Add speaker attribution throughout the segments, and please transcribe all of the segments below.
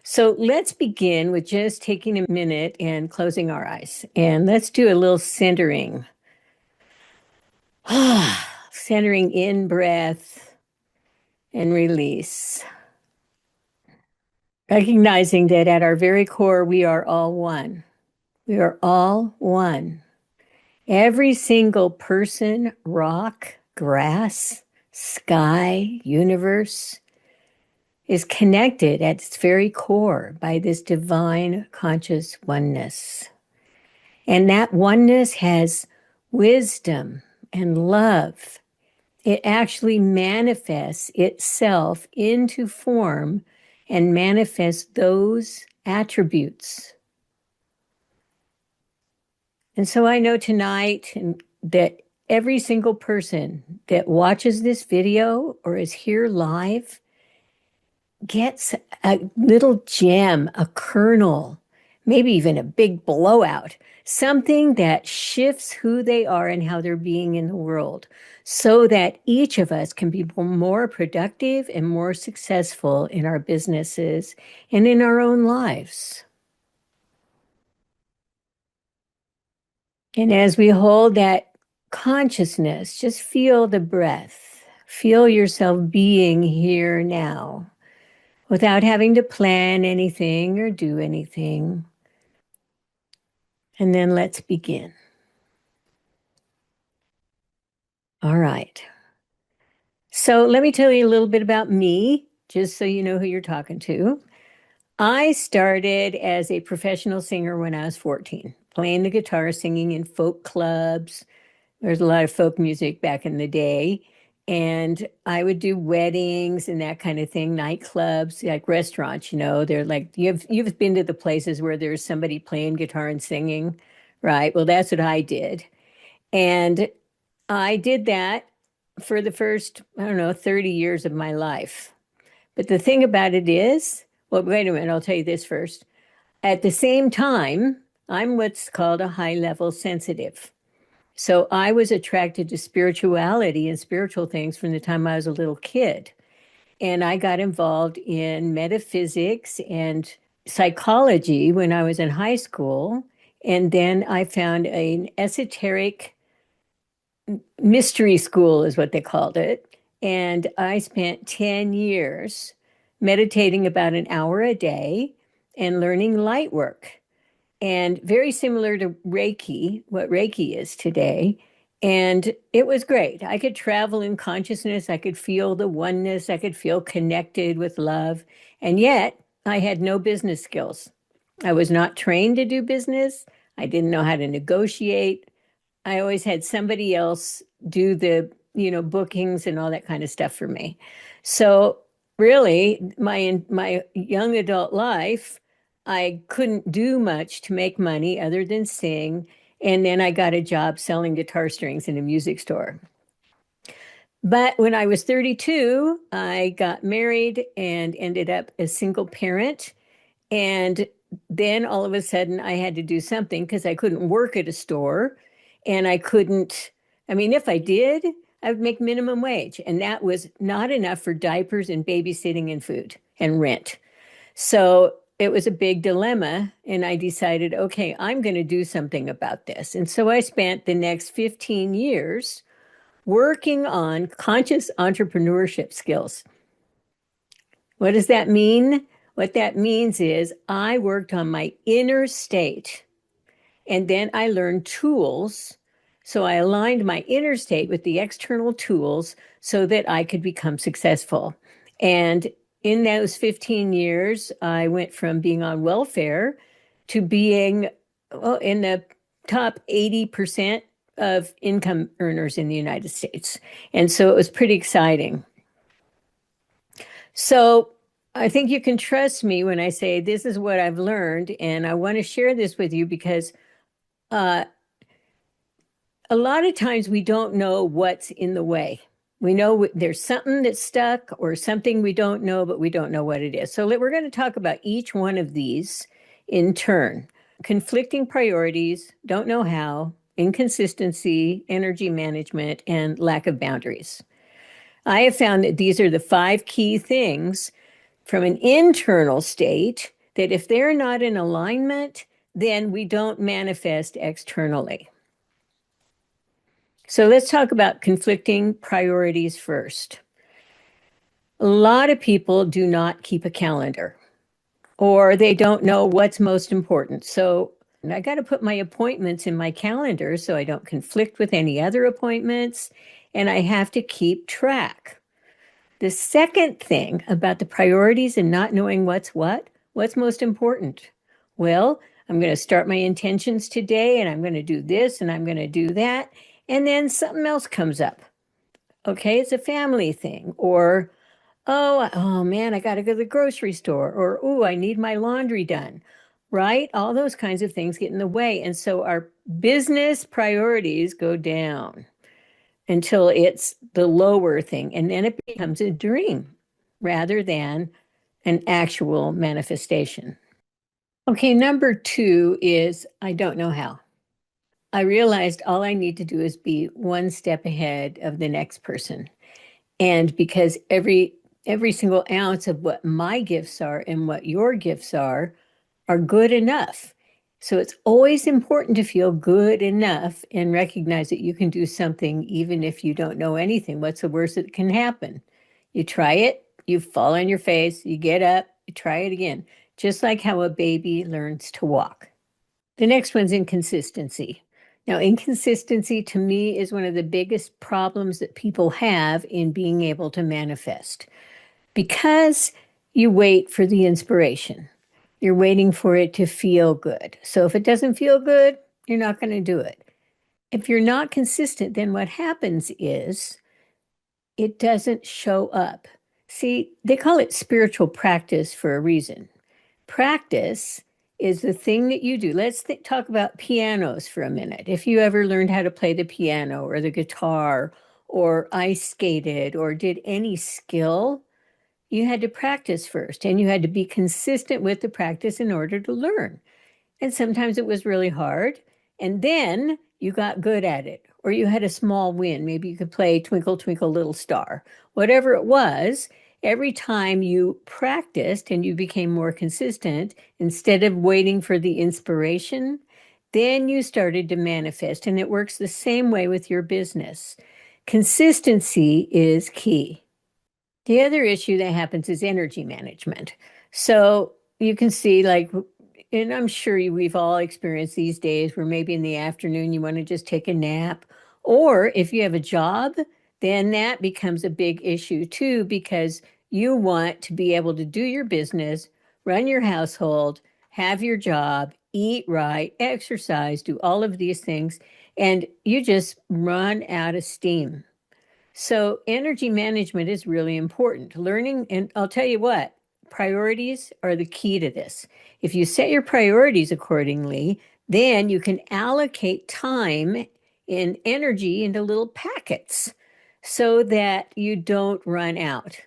Speaker 1: So let's begin with just taking a minute and closing our eyes. And let's do a little centering. Centering in breath and release. Recognizing that at our very core, we are all one. We are all one. Every single person, rock, grass, sky, universe is connected at its very core by this divine conscious oneness. And that oneness has wisdom and love. It actually manifests itself into form and manifests those attributes. And so I know tonight that every single person that watches this video or is here live gets a little gem, a kernel, maybe even a big blowout, something that shifts who they are and how they're being in the world, so that each of us can be more productive and more successful in our businesses and in our own lives. And as we hold that consciousness, just feel the breath. Feel yourself being here now without having to plan anything or do anything. And then let's begin. All right. So let me tell you a little bit about me, just so you know who you're talking to. I started as a professional singer when I was 14, playing the guitar, singing in folk clubs. There's a lot of folk music back in the day. And I would do weddings and that kind of thing, nightclubs, like restaurants, they're like, you've been to the places where there's somebody playing guitar and singing, right? Well, that's what I did. And I did that for the first, 30 years of my life. But the thing about it is, well, wait a minute, I'll tell you this first. At the same time, I'm what's called a high-level sensitive. So I was attracted to spirituality and spiritual things from the time I was a little kid. And I got involved in metaphysics and psychology when I was in high school. And then I found an esoteric mystery school, is what they called it. And I spent 10 years meditating about an hour a day and learning light work. And very similar to Reiki, what Reiki is today. And it was great. I could travel in consciousness. I could feel the oneness. I could feel connected with love. And yet I had no business skills. I was not trained to do business. I didn't know how to negotiate. I always had somebody else do the, bookings and all that kind of stuff for me. So really, my young adult life, I couldn't do much to make money other than sing. And then I got a job selling guitar strings in a music store. But when I was 32, I got married and ended up a single parent. And then all of a sudden I had to do something because I couldn't work at a store and I couldn't, if I did, I would make minimum wage. And that was not enough for diapers and babysitting and food and rent. So it was a big dilemma. And I decided, okay, I'm going to do something about this. And so I spent the next 15 years working on conscious entrepreneurship skills. What does that mean? What that means is I worked on my inner state and then I learned tools. So I aligned my inner state with the external tools so that I could become successful. And in those 15 years, I went from being on welfare to being in the top 80% of income earners in the United States. And so it was pretty exciting. So I think you can trust me when I say this is what I've learned, and I want to share this with you because a lot of times we don't know what's in the way. We know there's something that's stuck or something we don't know, but we don't know what it is. So we're going to talk about each one of these in turn. Conflicting priorities, don't know how, inconsistency, energy management, and lack of boundaries. I have found that these are the 5 key things from an internal state that if they're not in alignment, then we don't manifest externally. So let's talk about conflicting priorities first. A lot of people do not keep a calendar, or they don't know what's most important. So I got to put my appointments in my calendar so I don't conflict with any other appointments, and I have to keep track. The second thing about the priorities and not knowing what's most important? Well, I'm going to start my intentions today, and I'm going to do this, and I'm going to do that. And then something else comes up. Okay, it's a family thing, or oh man, I got to go to the grocery store, or oh, I need my laundry done, right? All those kinds of things get in the way. And so our business priorities go down until it's the lower thing. And then it becomes a dream rather than an actual manifestation. Okay, number two is I don't know how. I realized all I need to do is be one step ahead of the next person. And because every single ounce of what my gifts are and what your gifts are good enough. So it's always important to feel good enough and recognize that you can do something even if you don't know anything. What's the worst that can happen? You try it, you fall on your face, you get up, you try it again, just like how a baby learns to walk. The next one's inconsistency. Now, inconsistency to me is one of the biggest problems that people have in being able to manifest because you wait for the inspiration. You're waiting for it to feel good. So if it doesn't feel good, you're not going to do it. If you're not consistent, then what happens is it doesn't show up. See, they call it spiritual practice for a reason. Practice is the thing that you do. Let's talk about pianos for a minute. If you ever learned how to play the piano or the guitar or ice skated or did any skill, you had to practice first and you had to be consistent with the practice in order to learn. And sometimes it was really hard. And then you got good at it, or you had a small win. Maybe you could play Twinkle, Twinkle, Little Star. Whatever it was, every time you practiced and you became more consistent, instead of waiting for the inspiration, then you started to manifest. And it works the same way with your business. Consistency is key. The other issue that happens is energy management. So you can see, like, and I'm sure we've all experienced these days where maybe in the afternoon you want to just take a nap. Or if you have a job, then that becomes a big issue too, because you want to be able to do your business, run your household, have your job, eat right, exercise, do all of these things, and you just run out of steam. So energy management is really important. Learning, and I'll tell you what, priorities are the key to this. If you set your priorities accordingly, then you can allocate time and energy into little packets so that you don't run out.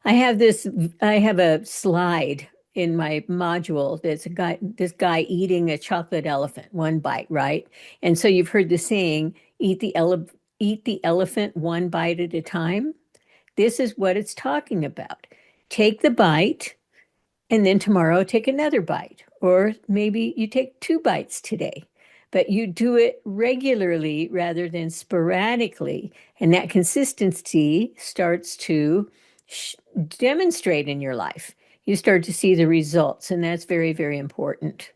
Speaker 1: I have a slide in my module that's this guy eating a chocolate elephant, one bite, right? And so you've heard the saying, eat the elephant one bite at a time. This is what it's talking about. Take the bite and then tomorrow take another bite, or maybe you take two bites today, but you do it regularly rather than sporadically. And that consistency starts to demonstrate in your life. You start to see the results, and that's very, very important.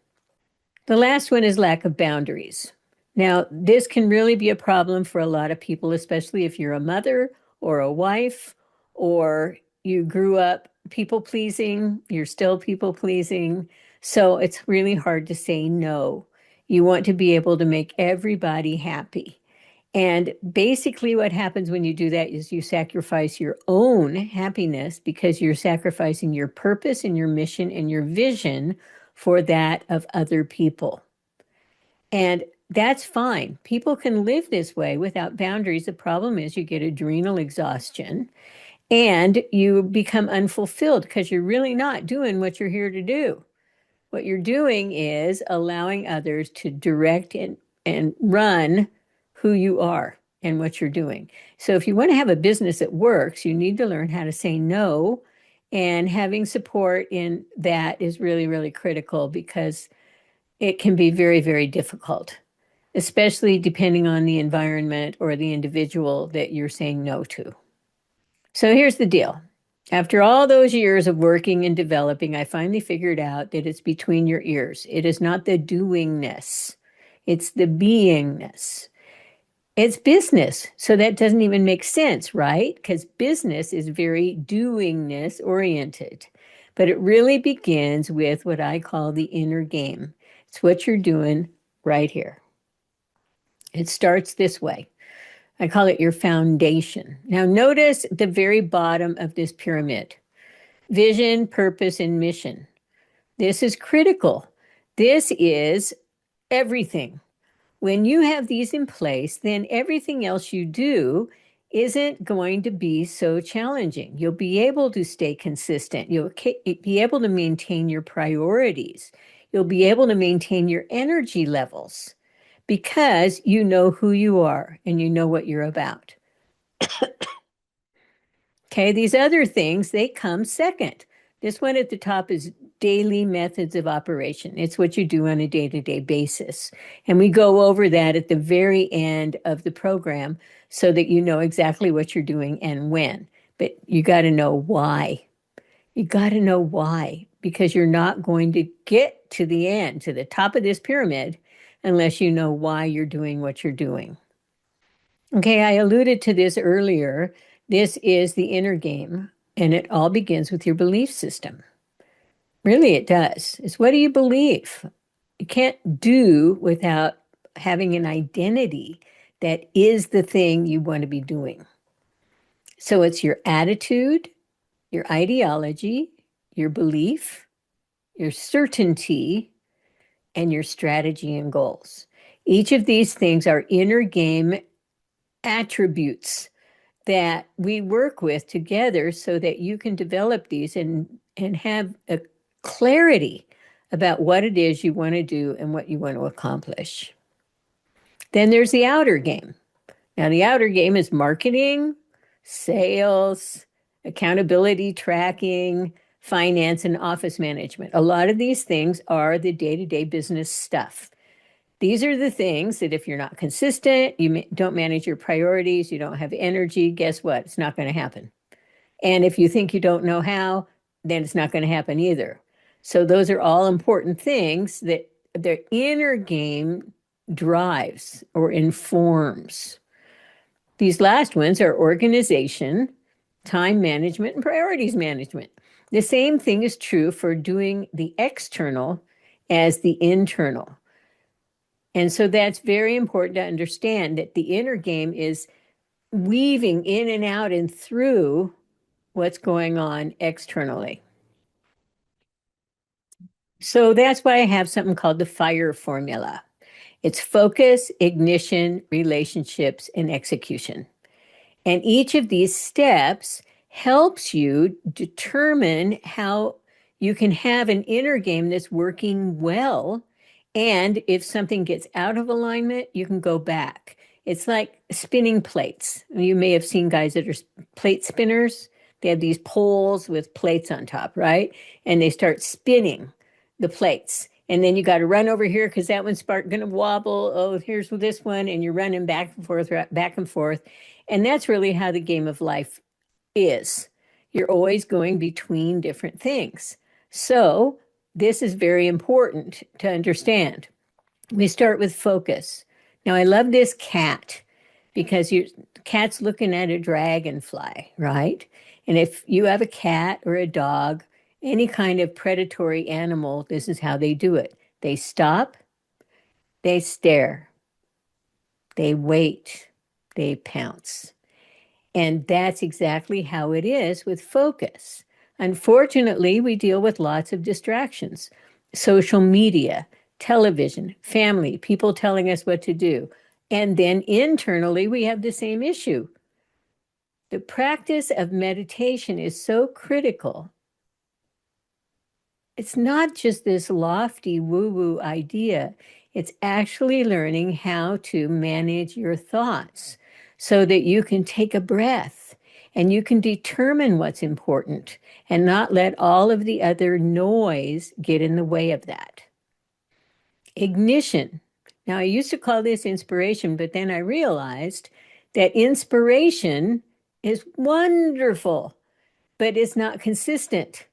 Speaker 1: The last one is lack of boundaries. Now, this can really be a problem for a lot of people, especially if you're a mother or a wife, or you grew up people pleasing, you're still people pleasing. So it's really hard to say no. You want to be able to make everybody happy. And basically, what happens when you do that is you sacrifice your own happiness because you're sacrificing your purpose and your mission and your vision for that of other people. And that's fine. People can live this way without boundaries. The problem is you get adrenal exhaustion and you become unfulfilled because you're really not doing what you're here to do. What you're doing is allowing others to direct and run who you are and what you're doing. So if you want to have a business that works, you need to learn how to say no And having support in that is really, really critical because it can be very, very difficult, especially depending on the environment or the individual that you're saying no to. So here's the deal. After all those years of working and developing, I finally figured out that it's between your ears. It is not the doingness, it's the beingness. It's business. So that doesn't even make sense, right? Because business is very doingness oriented. But it really begins with what I call the inner game. It's what you're doing right here. It starts this way. I call it your foundation. Now, notice the very bottom of this pyramid: vision, purpose, and mission. This is critical. This is everything. When you have these in place, then everything else you do isn't going to be so challenging. You'll be able to stay consistent. You'll be able to maintain your priorities. You'll be able to maintain your energy levels because you know who you are and you know what you're about. Okay, these other things, they come second. This one at the top is daily methods of operation. It's what you do on a day-to-day basis. And we go over that at the very end of the program so that you know exactly what you're doing and when. But you got to know why. You got to know why, because you're not going to get to the end, to the top of this pyramid, unless you know why you're doing what you're doing. Okay, I alluded to this earlier. This is the inner game, and it all begins with your belief system. Really, it does. It's what do you believe? You can't do without having an identity that is the thing you want to be doing. So it's your attitude, your ideology, your belief, your certainty, and your strategy and goals. Each of these things are inner game attributes that we work with together so that you can develop these and have a clarity about what it is you want to do and what you want to accomplish. Then there's the outer game. Now, the outer game is marketing, sales, accountability tracking, finance, and office management. A lot of these things are the day-to-day business stuff. These are the things that if you're not consistent, you don't manage your priorities, you don't have energy, guess what? It's not going to happen. And if you think you don't know how, then it's not going to happen either. So those are all important things that the inner game drives or informs. These last ones are organization, time management, and priorities management. The same thing is true for doing the external as the internal. And so that's very important to understand that the inner game is weaving in and out and through what's going on externally. So that's why I have something called the FIRE formula. It's focus, ignition, relationships, and execution. And each of these steps helps you determine how you can have an inner game that's working well. And if something gets out of alignment, you can go back. It's like spinning plates. You may have seen guys that are plate spinners. They have these poles with plates on top, right? And they start spinning the plates. And then you got to run over here because that one's going to wobble. Oh, here's this one. And you're running back and forth, back and forth. And that's really how the game of life is. You're always going between different things. So this is very important to understand. We start with focus. Now, I love this cat because your cat's looking at a dragonfly, right? And if you have a cat or a dog, any kind of predatory animal, this is how they do it. They stop, they stare, they wait, they pounce. And that's exactly how it is with focus. Unfortunately, we deal with lots of distractions: social media, television, family, people telling us what to do. And then internally, we have the same issue. The practice of meditation is so critical. It's not just this lofty woo-woo idea. It's actually learning how to manage your thoughts so that you can take a breath and you can determine what's important and not let all of the other noise get in the way of that. Ignition. Now, I used to call this inspiration, but then I realized that inspiration is wonderful, but it's not consistent.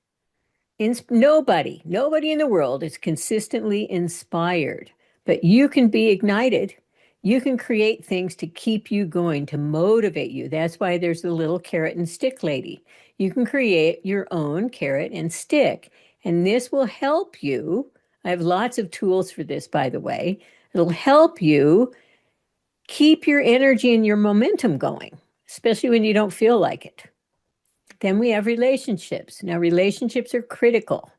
Speaker 1: Nobody in the world is consistently inspired, but you can be ignited. You can create things to keep you going, to motivate you. That's why there's the little carrot and stick lady. You can create your own carrot and stick, and this will help you. I have lots of tools for this, by the way. It'll help you keep your energy and your momentum going, especially when you don't feel like it. Then we have relationships. Now, relationships are critical.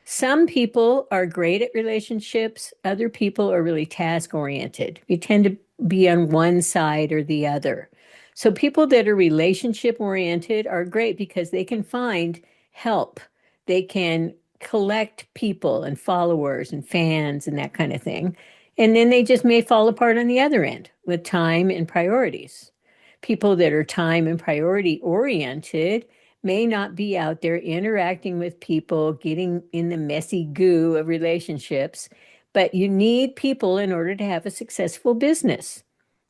Speaker 1: Some people are great at relationships. Other people are really task-oriented. We tend to be on one side or the other. So people that are relationship-oriented are great because they can find help. They can collect people and followers and fans and that kind of thing. And then they just may fall apart on the other end with time and priorities. People that are time and priority oriented may not be out there interacting with people, getting in the messy goo of relationships, but you need people in order to have a successful business.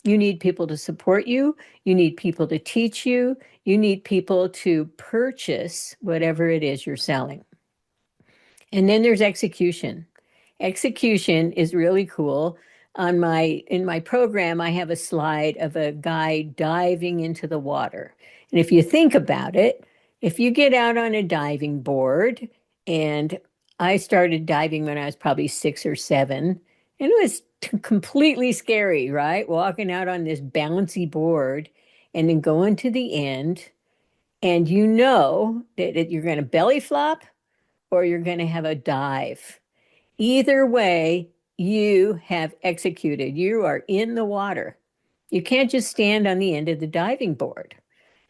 Speaker 1: You need people to support you. You need people to teach you. You need people to purchase whatever it is you're selling. And then there's execution. Execution is really cool. In my program, I have a slide of a guy diving into the water. And if you think about it, if you get out on a diving board, and I started diving when I was probably 6 or 7, and it was completely scary, right? Walking out on this bouncy board and then going to the end, and you know that you're going to belly flop or you're going to have a dive. Either way, you have executed. You are in the water. You can't just stand on the end of the diving board.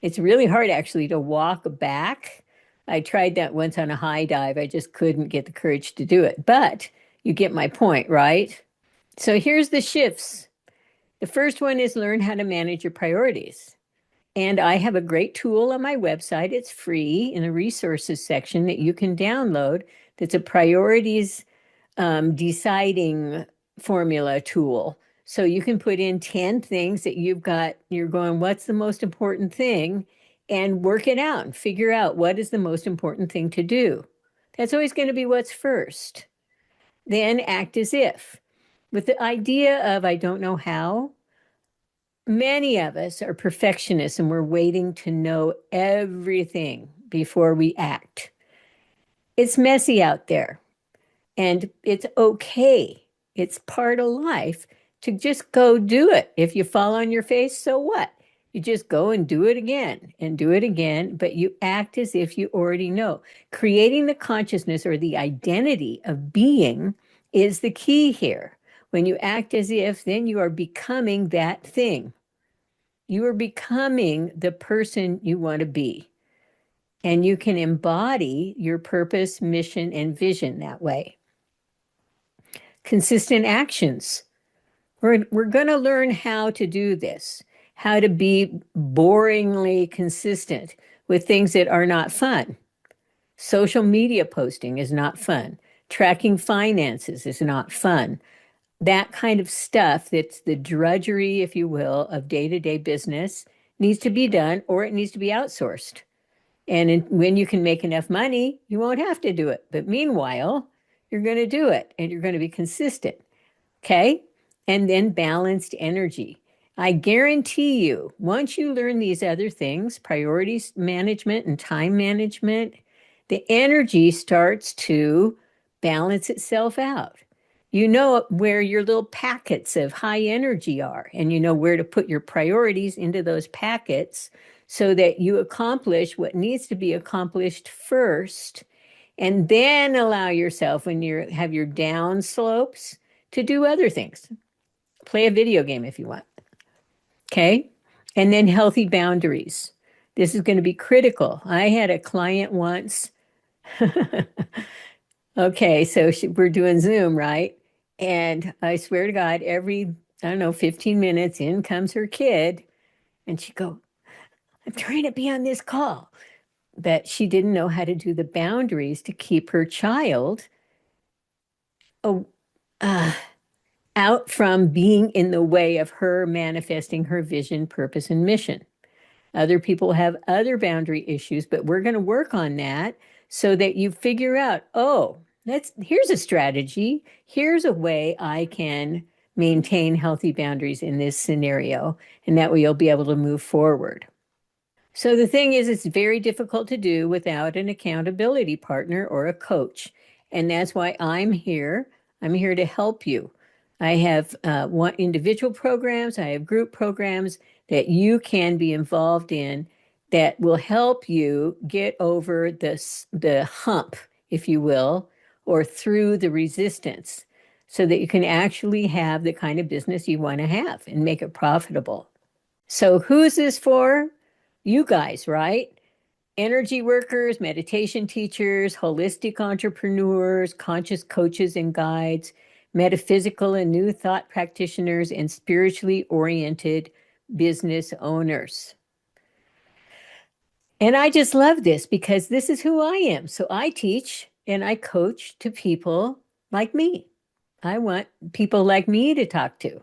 Speaker 1: It's really hard actually to walk back. I tried that once on a high dive. I just couldn't get the courage to do it. But you get my point, right? So here's the shifts. The first one is learn how to manage your priorities. And I have a great tool on my website. It's free in the resources section that you can download. That's a priorities deciding formula tool. So you can put in 10 things that you're going, what's the most important thing? And work it out and figure out what is the most important thing to do. That's always going to be what's first. Then act as if. With the idea of I don't know how, many of us are perfectionists and we're waiting to know everything before we act. It's messy out there. And it's okay. It's part of life to just go do it. If you fall on your face, so what? You just go and do it again and do it again, but you act as if you already know. Creating the consciousness or the identity of being is the key here. When you act as if, then you are becoming that thing. You are becoming the person you want to be. And you can embody your purpose, mission, and vision that way. Consistent actions. We're going to learn how to do this, how to be boringly consistent with things that are not fun. Social media posting is not fun. Tracking finances is not fun. That kind of stuff that's the drudgery, if you will, of day-to-day business needs to be done or it needs to be outsourced. And when you can make enough money, you won't have to do it. But meanwhile, you're going to do it and you're going to be consistent. Okay. And then balanced energy. I guarantee you, once you learn these other things, priorities management and time management, the energy starts to balance itself out. You know where your little packets of high energy are, and you know where to put your priorities into those packets so that you accomplish what needs to be accomplished first, and then allow yourself, when you have your down slopes, to do other things. Play a video game if you want. Okay? And then healthy boundaries. This is going to be critical. I had a client once. Okay, so we're doing Zoom, right? And I swear to God, every, I don't know, 15 minutes, in comes her kid. And she go, I'm trying to be on this call. But she didn't know how to do the boundaries to keep her child oh, uh, out from being in the way of her manifesting her vision, purpose, and mission. Other people have other boundary issues, but we're going to work on that so that you figure out, oh, here's a strategy. Here's a way I can maintain healthy boundaries in this scenario, and that way you'll be able to move forward. So the thing is, it's very difficult to do without an accountability partner or a coach. And that's why I'm here. I'm here to help you. I have one individual programs, I have group programs that you can be involved in that will help you get over the hump, if you will, or through the resistance so that you can actually have the kind of business you want to have and make it profitable. So who's this for? You guys, right? Energy workers, meditation teachers, holistic entrepreneurs, conscious coaches and guides, metaphysical and new thought practitioners, and spiritually oriented business owners. And I just love this because this is who I am. So I teach and I coach to people like me. I want people like me to talk to.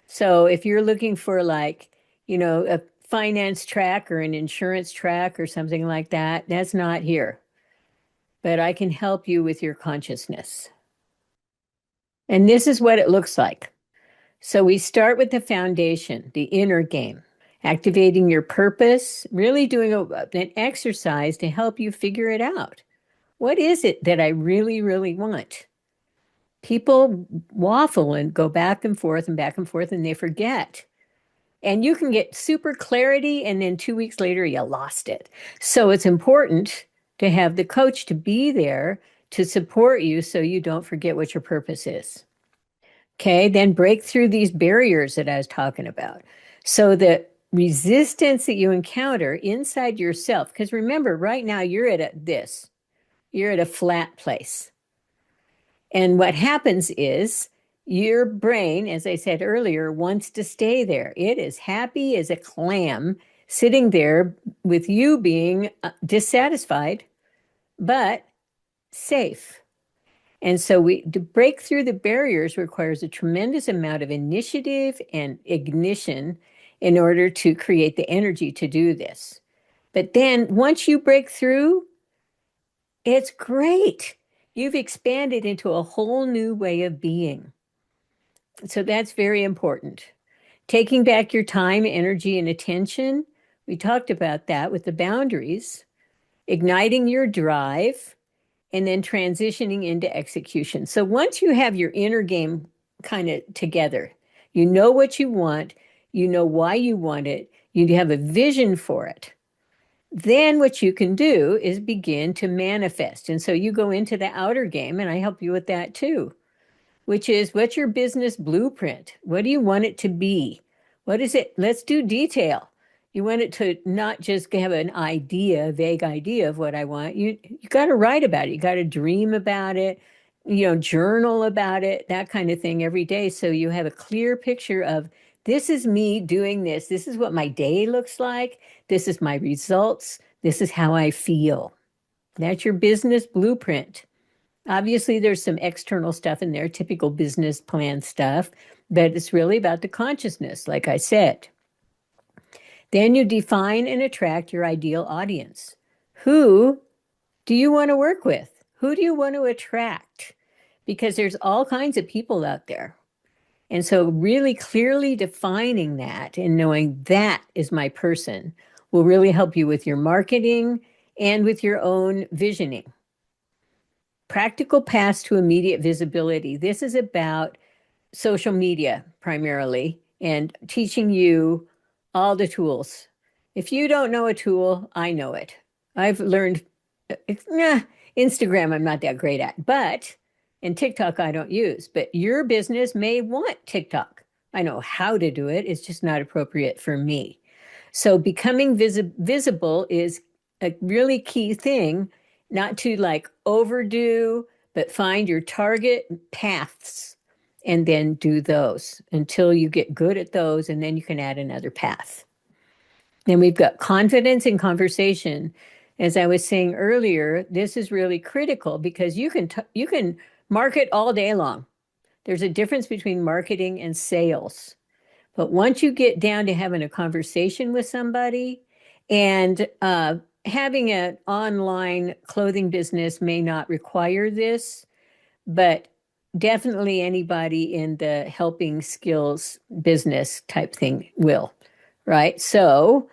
Speaker 1: So if you're looking for like, a finance track or an insurance track or something like that, that's not here. But I can help you with your consciousness. And this is what it looks like. So we start with the foundation, the inner game, activating your purpose, really doing an exercise to help you figure it out. What is it that I really, really want? People waffle and go back and forth, and they forget. And you can get super clarity, and then 2 weeks later, you lost it. So it's important to have the coach to be there to support you so you don't forget what your purpose is. Okay, then break through these barriers that I was talking about. So the resistance that you encounter inside yourself, because remember, right now you're at a flat place. And what happens is your brain, as I said earlier, wants to stay there. It is happy as a clam sitting there with you being dissatisfied, but safe. And so to break through the barriers requires a tremendous amount of initiative and ignition in order to create the energy to do this. But then once you break through, it's great. You've expanded into a whole new way of being. So that's very important. Taking back your time, energy, and attention. We talked about that with the boundaries, igniting your drive, and then transitioning into execution. So once you have your inner game kind of together, you know what you want, you know why you want it, you have a vision for it. Then what you can do is begin to manifest. And so you go into the outer game, and I help you with that too, which is what's your business blueprint? What do you want it to be? What is it? Let's do detail. You want it to not just have an idea, a vague idea of what I want. You got to write about it. You got to dream about it, journal about it, that kind of thing every day. So you have a clear picture of this is me doing this. This is what my day looks like. This is my results. This is how I feel. That's your business blueprint. Obviously, there's some external stuff in there, typical business plan stuff, but it's really about the consciousness, like I said. Then you define and attract your ideal audience. Who do you want to work with? Who do you want to attract? Because there's all kinds of people out there. And so, really clearly defining that and knowing that is my person will really help you with your marketing and with your own visioning. Practical paths to immediate visibility. This is about social media primarily and teaching you all the tools. If you don't know a tool, I know it. I've learned Instagram I'm not that great at, and TikTok I don't use, but your business may want TikTok. I know how to do it. It's just not appropriate for me. So becoming visible is a really key thing, not to like overdo, but find your target paths and then do those until you get good at those, and then you can add another path. Then we've got confidence in conversation. As I was saying earlier, this is really critical because you can market all day long. There's a difference between marketing and sales. But once you get down to having a conversation with somebody, and having an online clothing business may not require this, but definitely anybody in the helping skills business type thing will, right? So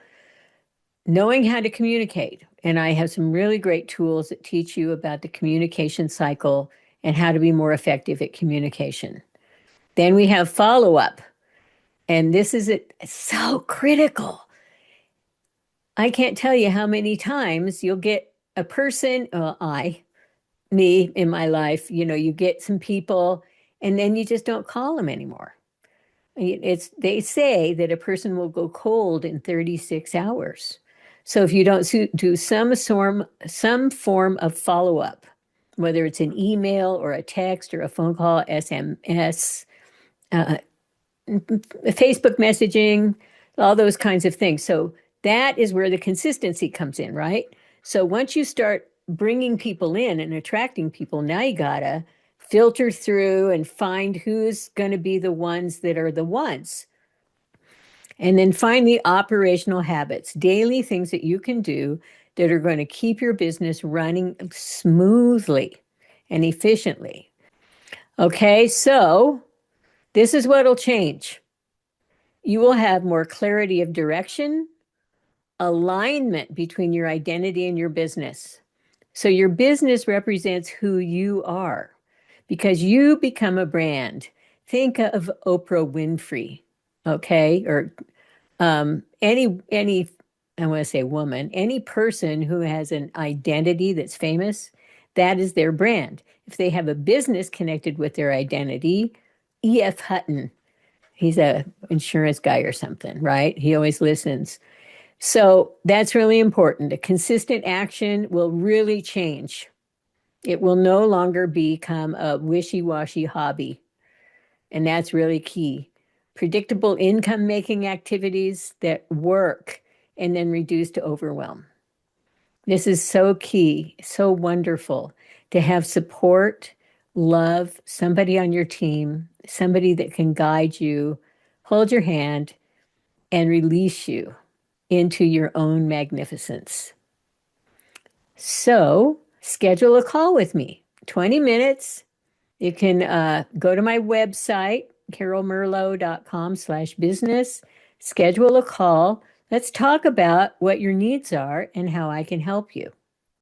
Speaker 1: knowing how to communicate. And I have some really great tools that teach you about the communication cycle and how to be more effective at communication. Then we have follow up. And this is so critical. I can't tell you how many times you'll get a person, me in my life, you get some people and then you just don't call them anymore. They say that a person will go cold in 36 hours. So if you don't do some form of follow-up, whether it's an email or a text or a phone call, SMS, Facebook messaging, all those kinds of things. So that is where the consistency comes in, right? So once you start bringing people in and attracting people, now you gotta filter through and find who's going to be the ones that are the ones. And then find the operational habits, daily things that you can do that are going to keep your business running smoothly and efficiently. Okay, so this is what'll change. You will have more clarity of direction, alignment between your identity and your business. So your business represents who you are because you become a brand. Think of Oprah Winfrey, okay? Or any I want to say woman, any person who has an identity that's famous, that is their brand. If they have a business connected with their identity, E.F. Hutton, he's a insurance guy or something, right? He always listens. So that's really important. A consistent action will really change. It will no longer become a wishy-washy hobby. And that's really key. Predictable income making activities that work and then reduce to overwhelm. This is so key, so wonderful to have support, love, somebody on your team, somebody that can guide you, hold your hand, and release you into your own magnificence. So schedule a call with me, 20 minutes. You can go to my website, carolmerlo.com/business, schedule a call. Let's talk about what your needs are and how I can help you.